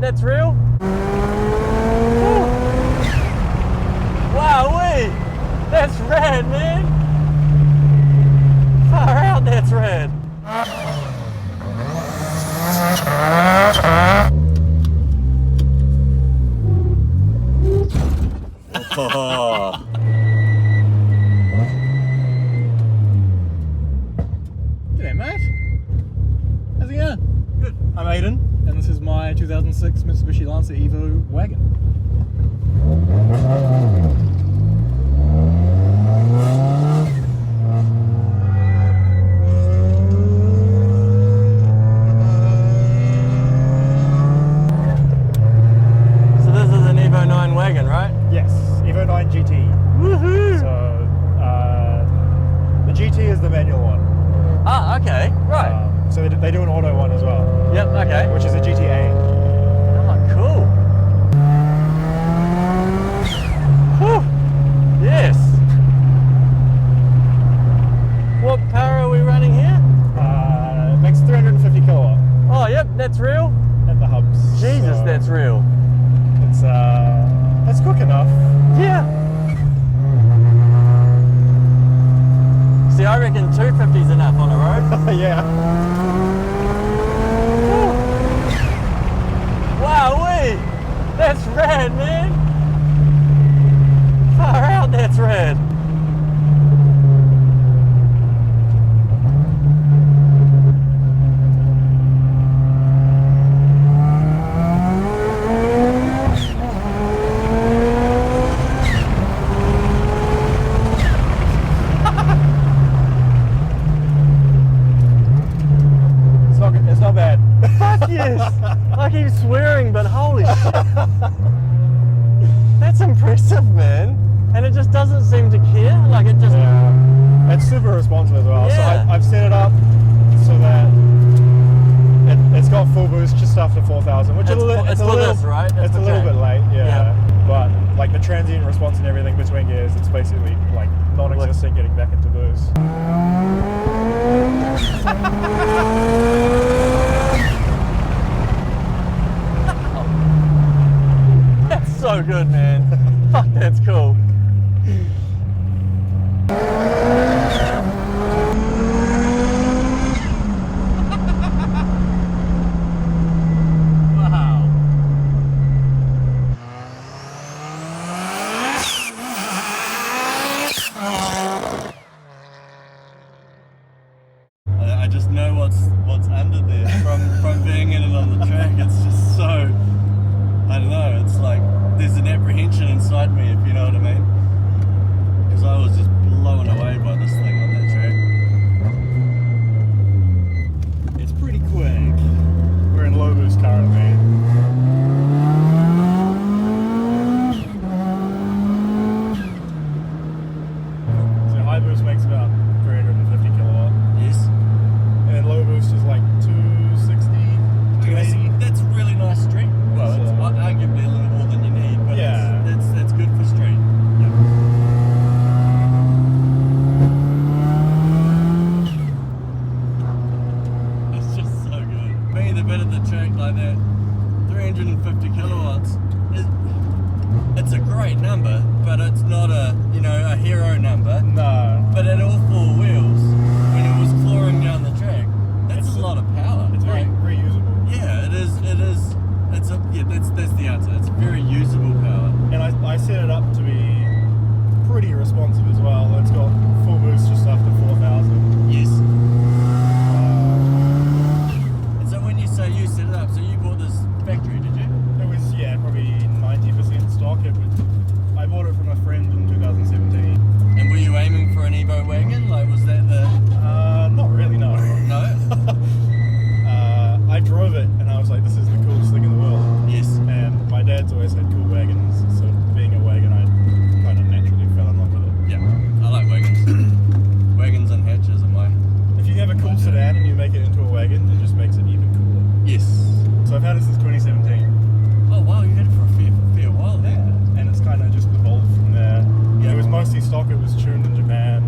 that's real. Wowee! That's rad, man. Far out, that's rad. Oh. G'day mate, how's it going? Good. I'm Aidan, and this is my 2006 Mitsubishi Lancer Evo Wagon. So this is an Evo 9 wagon, right? Yes, Evo 9 GT. Woohoo! So the GT is the manual one. Ah, okay, right. So they do an auto one as well. Yep, okay. Which is a GTA. Oh, cool. Whew. Yes. What power are we running here? It makes 350 kilowatt Oh, yep, that's real. at the hubs. Jesus, So that's real. it's quick enough. Yeah. See, I reckon 250's enough on a road. Yeah. Wowee! That's rad, man. Far out, that's rad. It's not bad. Fuck yes! I keep swearing, but holy shit. That's impressive, man. And it just doesn't seem to care. Like it just... Yeah. It's super responsive as well. Yeah. So I've set it up so that it's got full boost just after 4,000, which It's it's a for little, this, right? That's it's a the little change. bit late, yeah. Yeah. But like the transient response and everything between gears, it's basically like non-existent getting back into boost. That's so good, man. Fuck, that's cool. Wow. I just know what's under there from being in it on the track. It's just so, I don't know, it's like there's an apprehension inside me, if you know what I mean. Because I was just blown away by this thing on that track. It's pretty quick. We're in low boost currently. So high boost makes about 350 kilowatt. Yes. And then low boost is like 260, 280. That's really nice street. Well, it's arguably a little more than you need, but Yeah. that's good for street. Yep. It's just so good. Being a bit of the track like that, 350 kilowatts, it's a great number, but it's not a hero number. No. But at all four wheels, when it was clawing down the track, that's a lot of power. It's very, Like, very usable. yeah, it is. That's the answer. It's very usable power. And I set it up to be pretty responsive as well. It's got full boost just after 4,000. Yes. And so when you say you set it up, so you bought this factory, did you? It was, probably 90% stock. I bought it from a friend in 2017. And were you aiming for an Evo wagon? Like, was that the... Not really, no. No? I drove it and I was like, this is the coolest thing in the world. Yes. And my dad's always had cool wagons, so being a wagon, I kind of naturally fell in love with it. Yeah, I like wagons. Wagons and hatches are my... If you have a cool sedan and you make it into a wagon, it just makes it even cooler. Yes. So I've had it since 2017. Oh wow, you had it for a fair while then. And it's kind of just evolved from there. Yeah. It was mostly stock, it was tuned in Japan.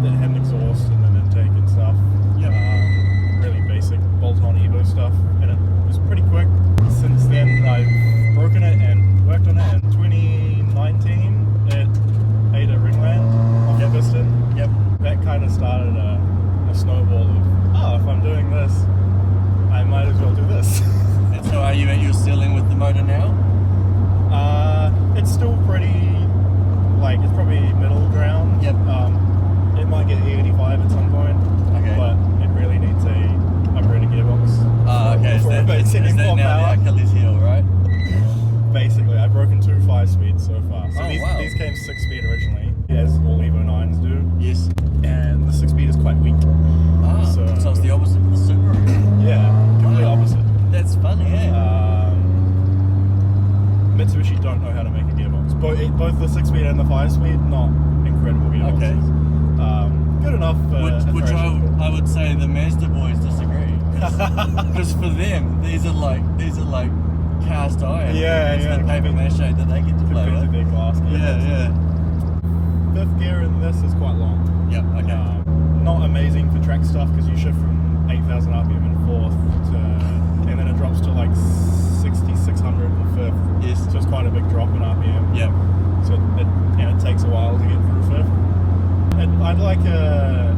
It had an exhaust and an intake and stuff. Yep. Really basic bolt-on Evo stuff, and it was you at your ceiling with the motor now? It's still pretty, like, it's probably middle ground. Yep. It might get E85 at some point, Okay. but it really needs a upgraded gearbox. Okay. For Is that more now power. the Achilles heel, right? Basically, I've broken 2 5-speeds so far. So Oh, these, wow. these came 6-speed originally, as all Evo 9s do, Yes. and the 6-speed is quite weak. So it's So- the opposite of the Subaru. Yeah, completely Wow. opposite. That's funny, yeah. Mitsubishi don't know how to make a gearbox. Both the 6-speed and the 5-speed, not incredible gearboxes. Okay. Good enough for Which thrashing. I would say the Mazda boys disagree. Because for them, these are like cast iron. Yeah, It's yeah, the paper mache that they get to play Compared to with. their glass gearboxes. Yeah. 5th gear in this is quite long. Yep. Okay. Not amazing for track stuff because you shift from 8,000 RPM in 4th to, and then it drops to like 6,600 in 5th. Yes. So it's quite a big drop in RPM. Yep. So it takes a while to get through 5th. And I'd like a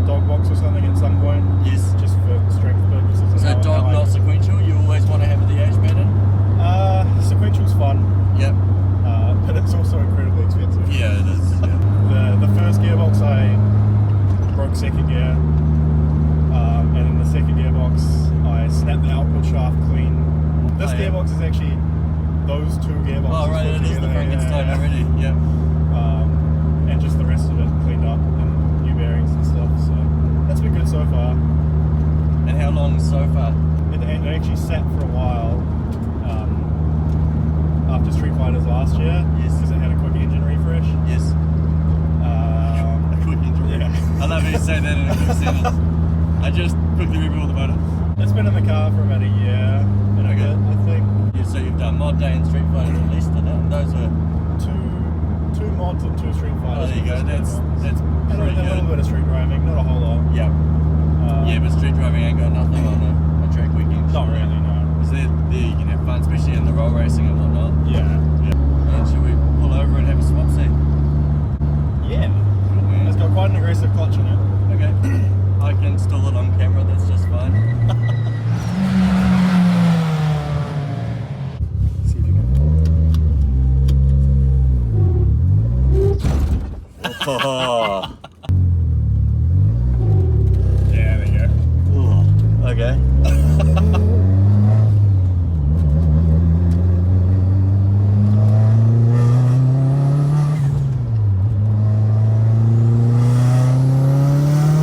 dog box or something at some point. Yes. Just for strength purposes. and So how dog, not sequential. You always want to have the age pattern. Sequential's fun, Yep. but it's also incredibly expensive. Yeah, it is. Yeah. The first gearbox I broke 2nd gear, and in the 2nd gearbox I snapped the output shaft clean. This Oh, yeah. gearbox is actually those 2 gearboxes. Oh right, put it is the together, Frankenstein already. Yep. And just the rest of it cleaned up and new bearings and stuff. So that's been good so far. And how long so far? It actually sat for a while after Street Fighters last year. Yes. Because it had a quick engine refresh. Yes. A quick injury. Yeah. I love how you say that in a quick sentence. I just quickly rebuilt the motor. It's been in the car for about a year and a bit, I think. Yeah, so you've done Mod Day and Street Fighter at least, and those were. Two mods and 2 Street Oh, Fighters. there you go. That's and pretty a little good. bit of street driving, not a whole lot. Yeah. Yeah, but street driving ain't got nothing on a track weekend. Not really, no. Because there you can have fun, especially in the roll racing and whatnot. Yeah. Yeah. And should we pull over and have a swap see? Yeah. Cool, man. It's got quite an aggressive clutch in it. Okay. I can install it on camera, that's just fine. See if you can. Oh. Yeah, there you go. Ooh, okay.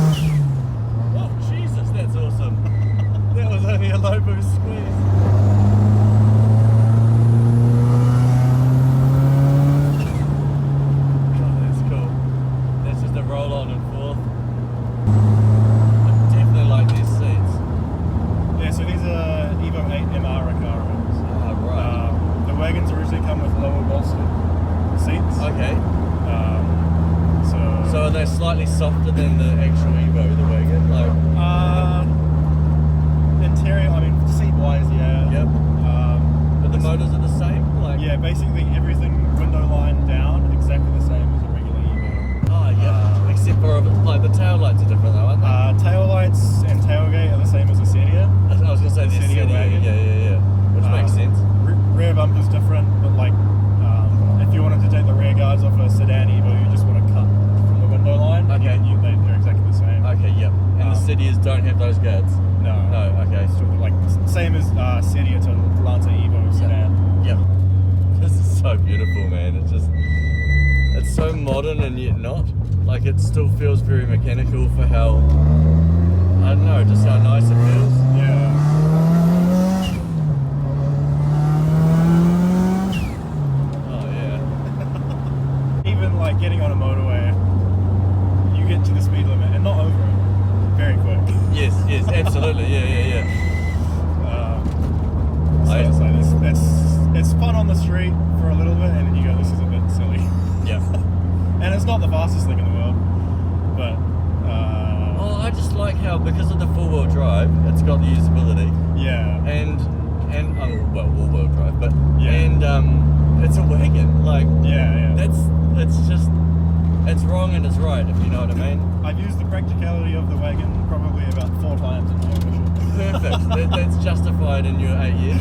Oh, Jesus, that's awesome. That was only a low boost squeeze. God, that's cool. That's just a roll on and forth. I definitely like these seats. Yeah, so these are Evo 8 MR Recaros. Ah, right. The wagons originally come with lower bolstered seats. Okay. So So are they slightly softer than the actual Evo, the wagon? Like, interior, I mean, seat-wise, yeah. yep. But the motors are the same? Like, Yeah, basically everything window line down, exactly the same as a regular Evo. Oh, yeah. Except for, like, the tail lights are different though, aren't they? Tail lights and tailgate are the same as a Sedia. I was going to say the Sedia Sedia wagon. Yeah. Which makes sense. Rear bumper's different, but like, if you wanted to take the rear guards off a sedan Evo, you just want to cut from the window line. Okay. They're exactly the same. Okay, yep. And the Sedias don't have those guards? No. No, okay. Sort of like same as Sedia to Lancer Evo sedan. Yep. This is so beautiful, man. It's just, it's so modern and yet not. Like, it still feels very mechanical for how, I don't know, just how nice it feels. Yeah. Oh, yeah. Even like getting on a motorway, you get to the speed limit and not over it very quick. Yes, absolutely. Yeah. It's fun on the street for a little bit, and then you go, this is a bit silly. Yeah. And it's not the fastest thing in the world, but Oh, I just like how, because of the four-wheel drive, it's got the usability. yeah, And well, all-wheel drive, but Yeah. and it's a wagon. Like, yeah. it's wrong and it's right, if you know what I mean. I've used the practicality of the wagon probably about 4 times in my mission. Perfect. that's justified in your 8 years.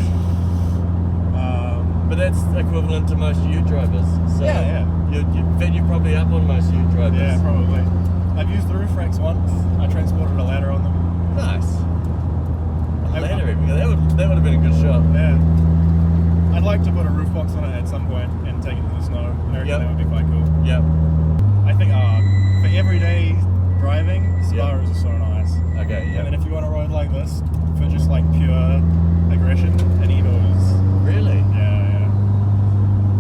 But that's equivalent to most ute drivers. So yeah. You're probably up on most ute drivers. Yeah, probably. I've used the roof racks once. I transported a ladder on them. Nice. A ladder even. That would have been a good shot. Yeah. I'd like to put a roof box on it at some point and take it to the snow. I reckon that would be quite cool. Yep. I think for everyday driving, Subarus are so nice. Okay, yeah. And then if you want a road like this, for just like pure aggression, an Evo is... Really? Yeah.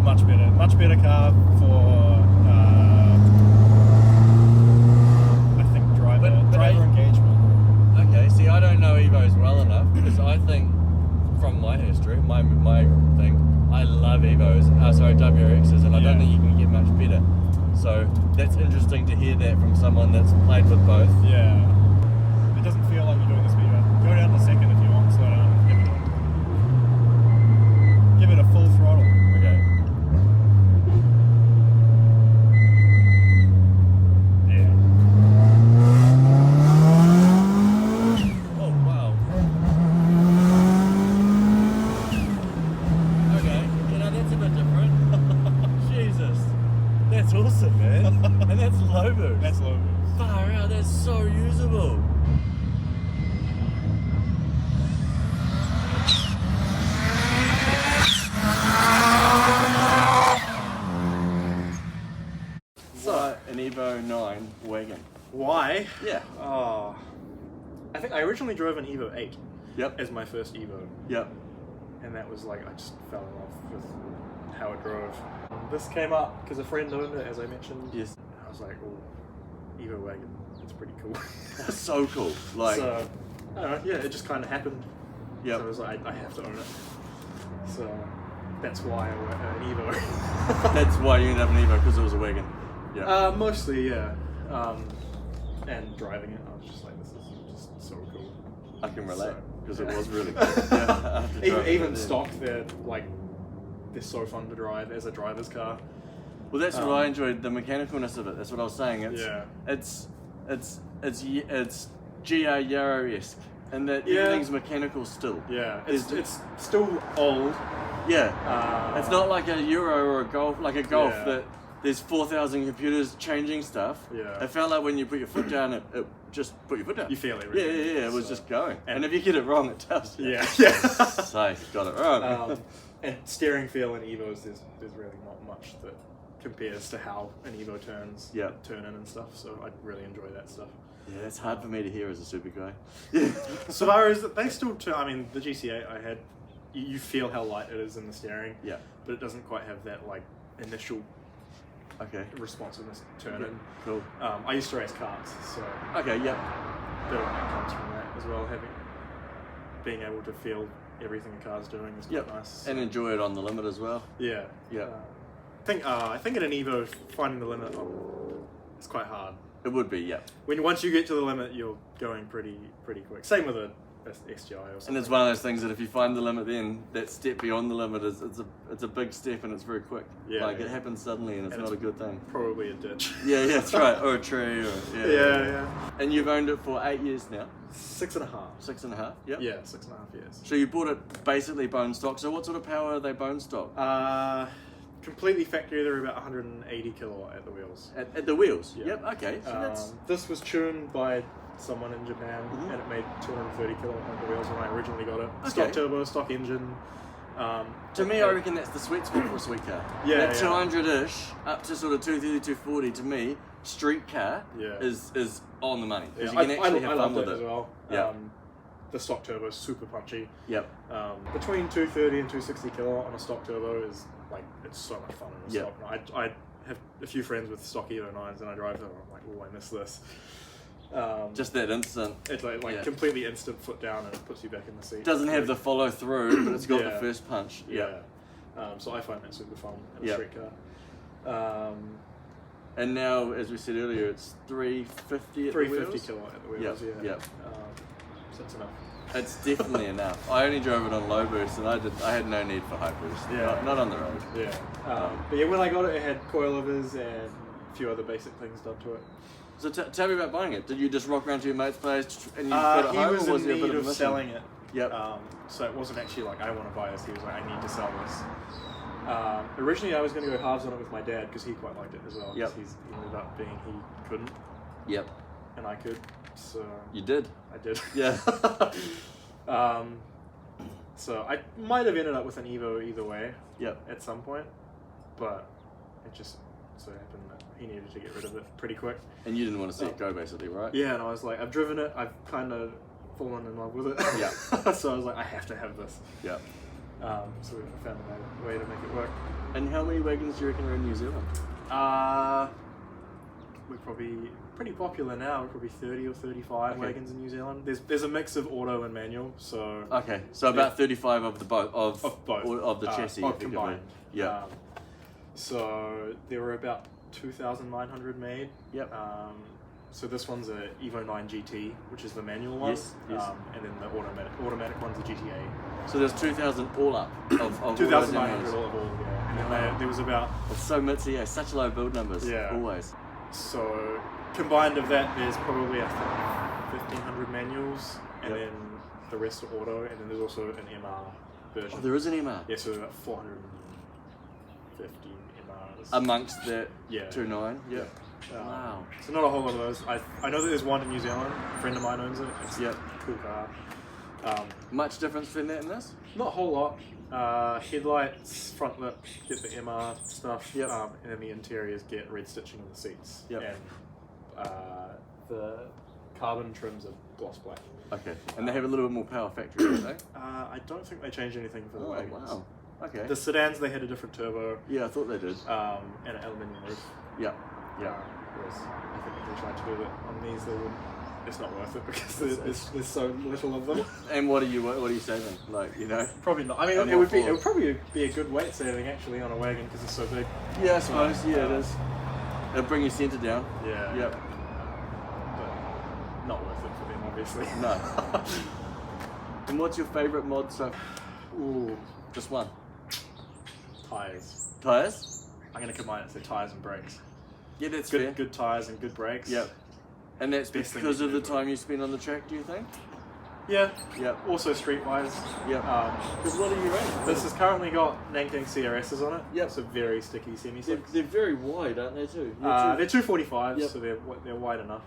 Much better. Much better car for, I think, driver engagement. Okay, see, I don't know Evos well enough because I think, from my history, my thing, I love Evos, WRXs, and I don't think you can get much better. So that's interesting to hear that from someone that's played with both. Yeah. It doesn't feel like you're doing the speed run. Go down to second if you want, slow down, give it a full throttle. Okay. Yeah. Oh, wow. Okay, that's a bit different. Jesus. That's awesome, man. And that's low boost. That's low boost. Far out, that's so usable. So, an Evo 9 wagon. Why? Yeah. Oh. I think I originally drove an Evo 8 Yep. as my first Evo. Yep. And that was like, I just fell in love with how it drove. This came up because a friend owned it, as I mentioned. Yes. I was like, oh, Evo wagon, it's pretty cool. That's so cool. Like, so, I don't know, yeah, it just kind of happened. Yep. So I was like, I have to own it. So that's why I went an Evo. that's why you ended up an Evo, because it was a wagon. Yeah. Mostly, yeah. And driving it, I was just like, this is just so cool. I can relate, because So, it was really cool. Yeah, even stock, they're so fun to drive as a driver's car. Well, that's what I enjoyed, the mechanicalness of it. That's what I was saying. It's GR Yarrow-esque, and that everything's mechanical still. Yeah, it's still old. Yeah, it's not like a Euro or a Golf, that there's 4,000 computers changing stuff. Yeah. It felt like when you put your foot down, it just put your foot down. You feel it. Yeah, it was just going. And if you get it wrong, it tells you. Yeah. Say, got it wrong. And steering feel in Evos, there's really not much that compares to how an Evo turns, turn in and stuff. So I really enjoy that stuff. Yeah, it's hard for me to hear as a super guy. Subarus, they still turn. I mean, the GC8 I had, you feel how light it is in the steering. Yeah. But it doesn't quite have that initial responsiveness turn in. Cool. I used to race karts, so okay, bit of that comes from that as well. Being able to feel everything a car's doing is quite nice. So. And enjoy it on the limit as well. Yeah. I think in an Evo, finding the limit is quite hard. It would be, yeah. Once you get to the limit, you're going pretty quick. Same with a XGI or something. And it's one of those things that if you find the limit, then that step beyond the limit it's a big step and it's very quick. Yeah. It happens suddenly and it's not a good thing. Probably a ditch. Yeah, that's right. Or a tree. Or Yeah. And you've owned it for 8 years now. 6.5. 6.5. Yep. Yeah, 6.5 years. So you bought it basically bone stock. So what sort of power are they bone stock? Completely factory. They're about 180 kilowatt at the wheels. At the wheels. Yeah. Yep. Okay. So this was tuned by someone in Japan, and it made 230 kilowatt at the wheels when I originally got it. Okay. Stock turbo, stock engine. To me, I reckon that's the sweet spot for a sweet car. Yeah. That 200-ish up to sort of 230, 240. To me, street car is on the money because you can actually have fun with it as well. Yeah. The stock turbo is super punchy. Yep. Between 230 and 260 kilowatt on a stock turbo is it's so much fun in a stock. I have a few friends with stock Evo 9s and I drive them and I'm like, oh, I miss this. Just that instant. It's completely instant foot down and it puts you back in the seat. Doesn't have the follow through, but it's got the first punch. Yeah. So I find that super fun in a street car. And now, as we said earlier, it's 350 at the wheels? 350 kilowatt at the wheels, Yep. So it's enough. It's definitely enough. I only drove it on low boost and I had no need for high boost. Yeah. Not on the road. Yeah. But yeah, when I got it, it had coilovers and a few other basic things done to it. So tell me about buying it. Did you just rock around to your mate's place and you got it home? He was or was in there a bit need of of selling it. Yep. So it wasn't actually like, I want to buy this. He was like, I need to sell this. Originally, I was going to go halves on it with my dad because he quite liked it as well. Yep. He ended up being he couldn't. Yep. And I could. So You did. I did. Yeah. So I might have ended up with an Evo either way. Yep. At some point, but it just so happened that he needed to get rid of it pretty quick. And you didn't want to see it go, basically, right? Yeah, and I was like, I've driven it. I've kind of fallen in love with it. Yeah. So I was like, I have to have this. Yeah. So we found a way to make it work. And how many wagons do you reckon are in New Zealand? We're probably pretty popular now. We're probably 30 or 35 wagons in New Zealand. There's a mix of auto and manual. So okay, so about 35 of the both of the chassis combined. Yeah. So there were about 2,900 made. Yep. So this one's a Evo 9 GT, which is the manual one. Yes. And then the automatic one's a GTA. So there's 2,000 all up of 2,900 all, yeah. And then there was about... It's so Mitsubishi, yeah, such low build numbers. Yeah. Always. So combined of that, there's probably, I think, 1,500 manuals, and then the rest are auto, and then there's also an MR version. Oh, there is an MR? Yeah, so about 450 MRs. Amongst the 2.9? 2.9? Yeah. Wow. So not a whole lot of those. I know that there's one in New Zealand. A friend of mine owns it. It's a cool car. Much difference between that and this? Not a whole lot. Headlights, front lip, get the MR stuff, and then the interiors get red stitching on the seats. Yep. And the carbon trims are gloss black. Okay. And they have a little bit more power factory, don't they? I don't think they changed anything for the wagons. Wow. Okay. The sedans, they had a different turbo. Yeah, I thought they did. And an aluminium roof. Yeah. Yeah. Whereas I think if they tried to do that on these, they wouldn't. It's not worth it because there's so little of them. And what are you saving? Like, you know? Probably not. I mean, it would probably be a good weight saving actually on a wagon because it's so big. Yeah, I suppose. It is. It'll bring your centre down. Yeah. Yep. But not worth it for them, obviously. No. And what's your favourite mod stuff? Ooh, Just one. Tyres. Tyres? I'm gonna combine it. So tyres and brakes. Yeah, that's good. fair. Good tyres and good brakes. Yep. And that's Best thing because you of can the do. time you spend on the track, do you think? Yeah. Yep. Also streetwise. Yep. Because what are you running? This has currently got Nanking CRSs on it. Yep. So very sticky semi-slicks. They're very wide, aren't they too? They're 245s, Yep. so they're wide enough.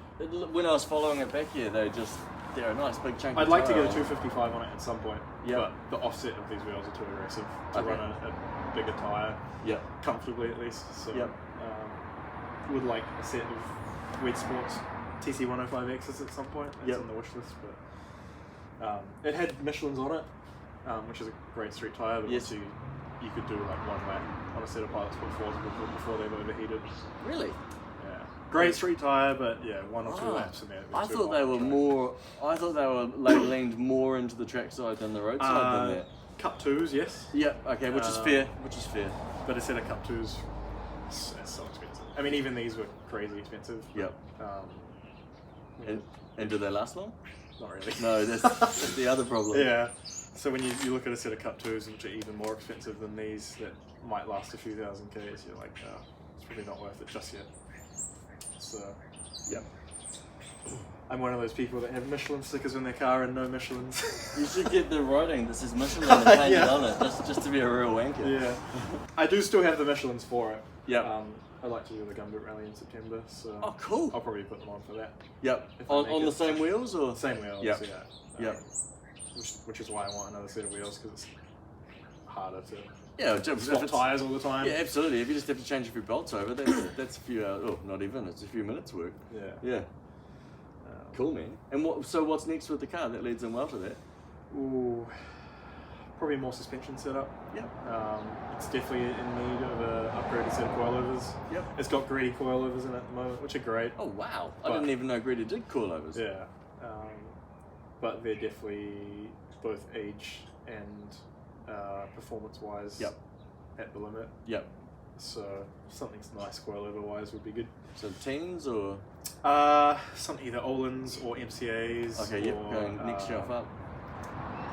When I was following it back here, they're a nice big chunk. I'd like to get a 255 on it at some point. Yep. But the offset of these wheels are too aggressive to run a bigger tyre. Yep. Comfortably at least. So Yep. would like a set of Weed Sports TC105Xs at some point. That's Yep. on the wish list, but it had Michelin's on it, which is a great street tyre, but Yes. also you could do like one lap on a set of Pilot Sport 4s before they've overheated. Really? Yeah. Great street tyre, but yeah, one or two laps in there. I thought they were more. I thought they were leaned more into the track side than the road side than that. Cup 2s, yes. Yeah. Okay. Which is fair. Which is fair. But a set of Cup 2s, it's so expensive. I mean, even these were crazy expensive. Yep. And do they last long? Not really. No, that's the other problem. Yeah. So when you look at a set of Cup 2s, which are even more expensive than these, that might last a few thousand Ks, you're like, oh, it's probably not worth it just yet. So, Yep. I'm one of those people that have Michelin stickers in their car and no Michelins. You should get the writing. This is Michelin and paint it on it, just to be a real wanker. Yeah. I do still have the Michelins for it. Yep. I'd like to do the Gumbootrally in September, so Oh, cool. I'll probably put them on for that. Yep. If I On make the it. same wheels or? Same wheels, Yep. yeah. Yep. Which is why I want another set of wheels, because it's harder to Yeah, if swap it's- tyres all the time. Yeah, absolutely. If you just have to change a few bolts over, that's a few hours. Oh, not even. It's a few minutes work. Yeah. Yeah. Cool, man. And what's next with the car? That leads in well to that. Ooh, probably more suspension setup. Yep. It's definitely in need of an upgraded set of coilovers. Yep. It's got Greedy coilovers in it at the moment, which are great. Oh wow! I But- didn't even know Greta did coilovers. Yeah. But they're definitely both age and performance-wise Yep. at the limit. Yep. So something nice coilover-wise would be good. So teens or Some either Olin's or MCA's. okay, yep. Or, Going next shelf up.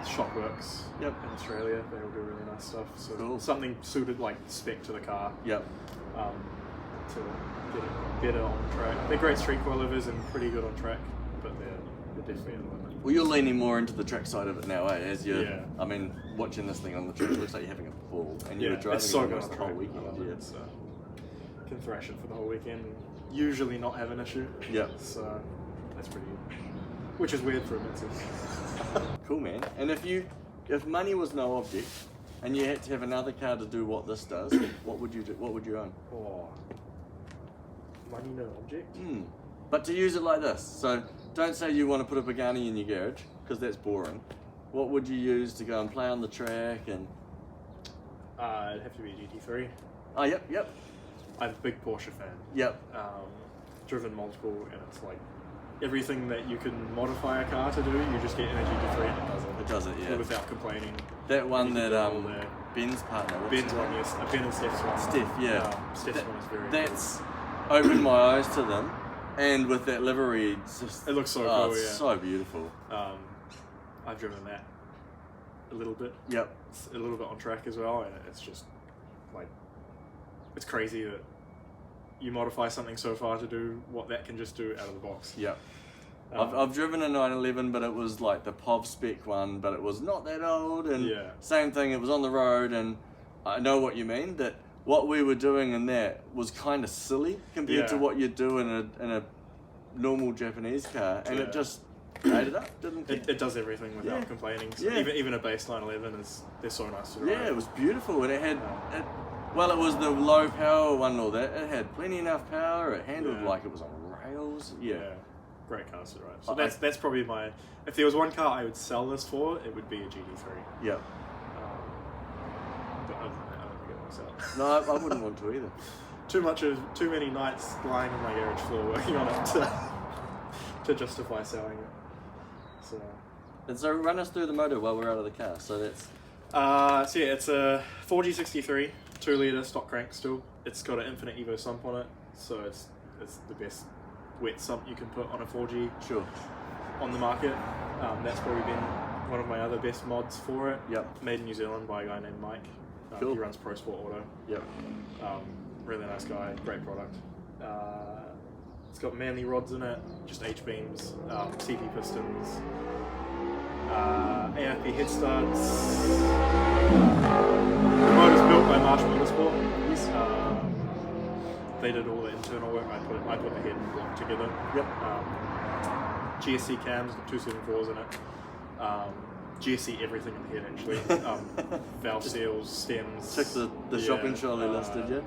Shockworks. Yep. In Australia, they all do really nice stuff. So Cool. something suited like spec to the car. Yep. To get it better on track. They're great street coilovers and pretty good on track, but they're definitely at the limit. Well, you're leaning more into the track side of it now, eh? As you're, Yeah. I mean, watching this thing on the track, it looks like you're having a ball, and you Yeah, were driving it's so it good almost on the whole track. weekend. I love Yeah. it. So can thrash it for the whole weekend. Usually not have an issue. Yeah. So that's pretty good. Which is weird for a Mitsubishi. Cool, man. And if money was no object, and you had to have another car to do what this does, what would you do? What would you own? Oh, money no object. But to use it like this, so don't say you want to put a Pagani in your garage, because that's boring. What would you use to go and play on the track and? It'd have to be a GT3. Oh, yep. I'm a big Porsche fan. Yep. Driven multiple, and it's like everything that you can modify a car to do, you just get in a GT3 and it does it. It does it, yeah. Without complaining. That one You that can do all the- Ben's partner. what's Ben's his one, name? yes. Ben and Steph's one. Steph, yeah. Steph's one is very That's opened my eyes to them, and with that livery, it's just It looks so oh, cool, it's yeah. so beautiful. I've driven that a little bit. Yep. It's a little bit on track as well, and it's just like, it's crazy that you modify something so far to do what that can just do out of the box. Yep. I've driven a 911, but it was like the POV spec one, but it was not that old, and Yeah. same thing, it was on the road, and I know what you mean, that what we were doing in that was kind of silly compared to Yeah. what you do in a normal Japanese car, and Yeah. it just ate it up, didn't it? It does everything without Yeah. complaining. So Yeah. even a base 911 they're so nice to drive. Yeah, it was beautiful, and it had, well, it was the low power one and all that, it had plenty enough power, it handled Yeah. like it was on rails, yeah. Great cars to drive. So that's probably my. If there was one car I would sell this for, it would be a GT3. Yep. But other than that, I don't think I want to sell it. No, I wouldn't want to either. Too many nights lying on my garage floor working on it to justify selling it. So. And so run us through the motor while we're out of the car. So that's So yeah, it's a 4G63, 2-litre stock crank still. It's got an infinite Evo sump on it, so it's the best wet sump you can put on a 4G sure. on the market. That's probably been one of my other best mods for it. Yep. Made in New Zealand by a guy named Mike. Cool. He runs Pro Sport Auto. Yep. Really nice guy, great product. It's got Manly rods in it, just H-beams, CP pistons, AIP head studs. The motor's built by Marsh Motorsport. Yes. They did all the internal work. I put the head and block together. Yep. GSC cams, got 274s in it. GSC everything in the head actually. Valve seals, stems. Took the shopping trolley list, did you?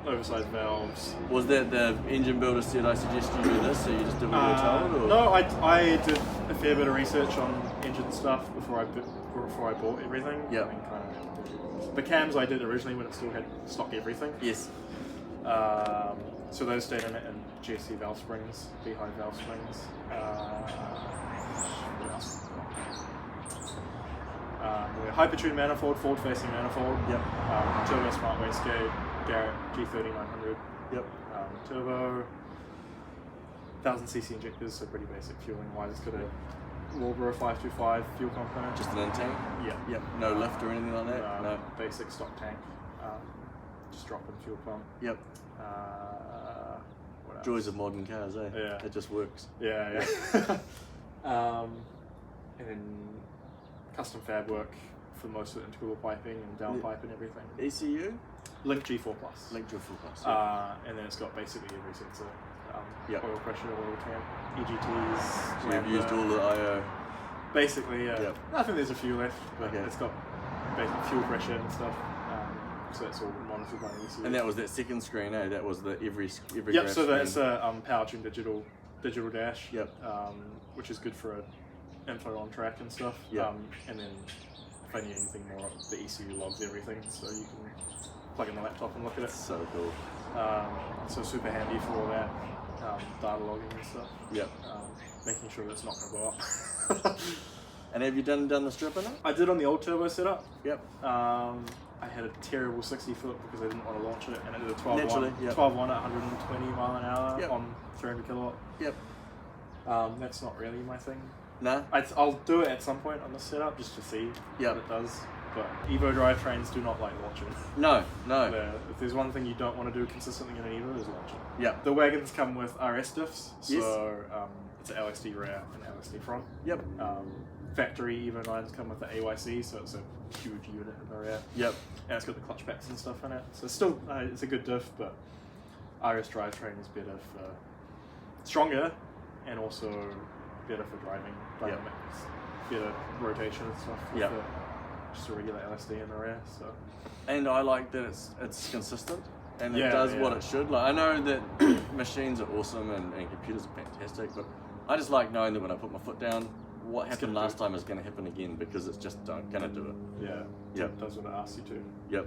Oversized valves. Was that the engine builder said, I suggest you do this, so you just did what you were told? Or? No, I did a fair bit of research on engine stuff before I bought everything. Yep. I mean, kind of, the cams I did originally when it still had stock everything. Yes. So those stayed in it, and GSC valve springs, beehive valve springs. What else? Hypertune manifold, forward-facing manifold. Yep. Turbo smart wastegate, Garrett G3900. Yep. Turbo. 1000cc injectors, so pretty basic fueling wise. It's got a Marlboro 525 fuel component. Just an in-tank? Yeah. Yep. No lift or anything like that? No. Basic stock tank. Just drop-in fuel pump. Yep. What else? Joys of modern cars, eh? Yeah. It just works. Yeah. And then custom fab work for most of the intercooler piping and downpipe and everything. ECU? Link G4 Plus. Link to a full plus. And then it's got basically every sensor. Yep. Oil pressure, oil temp, EGTs. So you've used all the I/O. Basically, yeah. Yep. I think there's a few left, but Okay. it's got basic fuel pressure and stuff. So that's all monitored by the ECU. And that was that second screen, eh? That was the every Yep, graph so that's screen. a PowerTune digital dash. Yep. Which is good for info on track and stuff. Yep. And then if I need anything more, the ECU logs everything, so you can plug in the laptop and look at it. So cool. So super handy for all that data logging and stuff. Yep. Making sure that it's not going to blow up. And have you done the strip in it? I did on the old turbo setup. Yep. I had a terrible 60 foot because I didn't want to launch it, and it did a 12.1 Naturally, yep. 12.1 at 120 mile an hour Yep. on 300 kilowatt. Yep. That's not really my thing. Nah? I'll do it at some point on the setup just to see Yep. what it does. but Evo drivetrains do not like launching. No. If there's one thing you don't want to do consistently in an Evo is launching. Yeah. The wagons come with RS diffs, so Yes. it's an LXD rear and LXD front. Yep. Factory Evo 9s come with the AYC, so it's a huge unit in the rear. Yep. And it's got the clutch packs and stuff in it. So it's still, it's a good diff, but RS drivetrain is better for stronger and also better for driving dynamics, better rotation and stuff. With just a regular LSD in the rear. So. And I like that it's consistent and it Yeah, does yeah. what it should. Like I know that machines are awesome and computers are fantastic, but I just like knowing that when I put my foot down, what happened last time is going to happen again because it's just going to do it. Yeah. Yep. It does what it asks you to. Yep.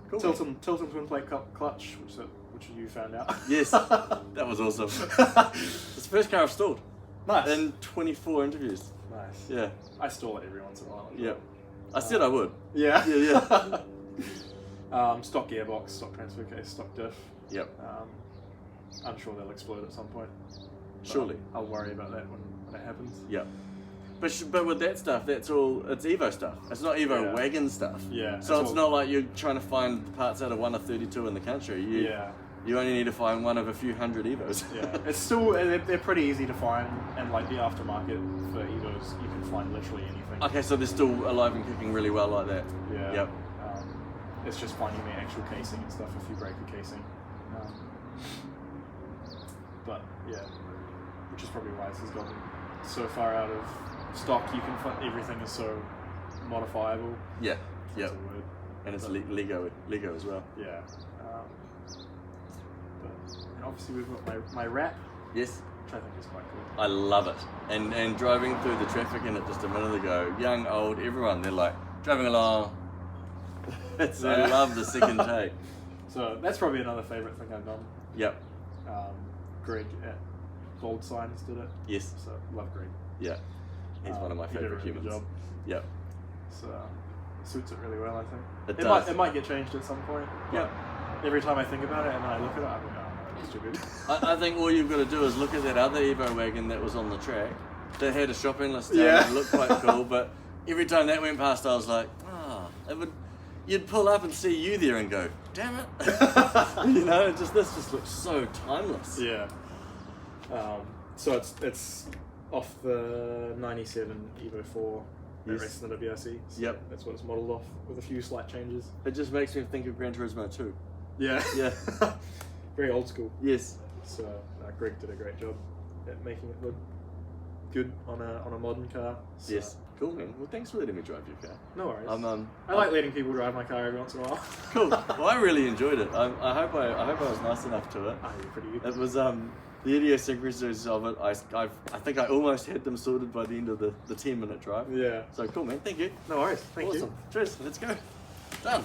Cool. Tilton twin plate clutch, which you found out. Yes, that was awesome. It's the first car I've stalled. Nice. In 24 interviews. Nice. Yeah. I stall it every once in a while. Yeah. I said I would. Yeah. Yeah. Stock gearbox, stock transfer case, stock diff. Yep. I'm sure they'll explode at some point. Surely. I'll worry about that when it happens. Yep. But with that stuff, it's Evo stuff. It's not Evo wagon stuff. Yeah. So it's not like you're trying to find parts out of 1 of 32 in the country. You only need to find one of a few hundred Evos. Yeah. It's still, they're pretty easy to find, and like the aftermarket for Evos, you can find literally anything. Okay, so they're still alive and kicking really well like that. Yeah. Yep. It's just finding the actual casing and stuff if you break the casing. But yeah, which is probably why this has gotten so far out of stock. You can find everything is so modifiable. Yeah. That's Yep. a word. And it's Lego as well. Yeah. And obviously we've got my wrap, Yes. which I think is quite cool. I love it. And driving through the traffic in it just a minute ago, young, old, everyone, they're like driving along. I love the second take. So that's probably another favourite thing I've done. Yep. Greg at Bold Signs did it. Yes. So love Greg. Yeah. He's one of my he did a favourite really good humans. job. Yep. So suits it really well, I think. It does. It might get changed at some point. Yep. Every time I think about it and then I look at it, I'm like, oh, that's too good. I think all you've got to do is look at that other Evo wagon that was on the track. That had a shopping list down and looked quite cool, but every time that went past, I was like, you'd pull up and see you there and go, damn it. You know, this just looks so timeless. Yeah. So it's off the 97 Evo 4 that races in the WRC. So Yep. that's what it's modelled off with a few slight changes. It just makes me think of Gran Turismo 2. Yeah. Yeah. Very old school. Yes. So Greg did a great job at making it look good on a modern car. So. Yes. Cool, man. Well, thanks for letting me drive your car. No worries. I I like letting people drive my car every once in a while. Cool. Well, I really enjoyed it. I hope I was nice enough to it. You're pretty good. It was the idiosyncrasies of it. I think I almost had them sorted by the end of the 10-minute drive. Yeah. So cool, man. Thank you. No worries. Thank you. Awesome. Cheers. Let's go. Done.